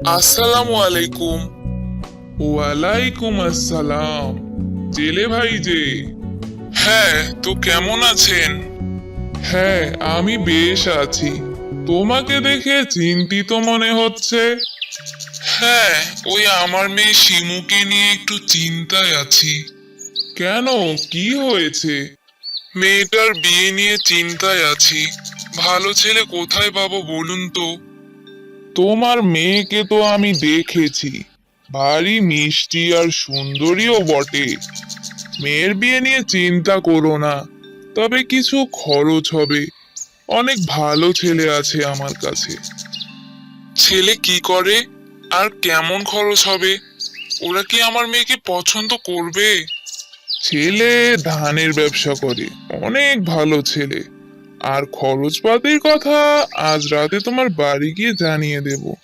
আসসালামু আলাইকুম। ওয়ালাইকুম আসসালাম। জেলে ভাই যে। হ্যাঁ, তো কেমন আছেন? হ্যাঁ, আমি বেশ আছি। তোমাকে দেখে চিন্তিত মনে হচ্ছে। হ্যাঁ, ওই আমার মেয়ে শিমুকে নিয়ে একটু চিন্তায় আছি। কেন, কি হয়েছে? মেয়েটার বিয়ে নিয়ে চিন্তায় আছি। ভালো ছেলে কোথায় পাবো বলুন তো? তোমার মেয়েকে তো আমি দেখেছি, ভারী মিষ্টি আর সুন্দরীও বটে। মেয়ের বিয়ে নিয়ে চিন্তা করো না, তবে কিছু খরচ হবে। অনেক ভালো ছেলে আছে আমার কাছে। ছেলে কি করে আর কেমন খরচ হবে? ওরা কি আমার মেয়েকে পছন্দ করবে? ছেলে ধানের ব্যবসা করে, অনেক ভালো ছেলে। আর খরচপাতির কথা আজ রাতে তোমার বাড়ি গিয়ে জানিয়ে দেব।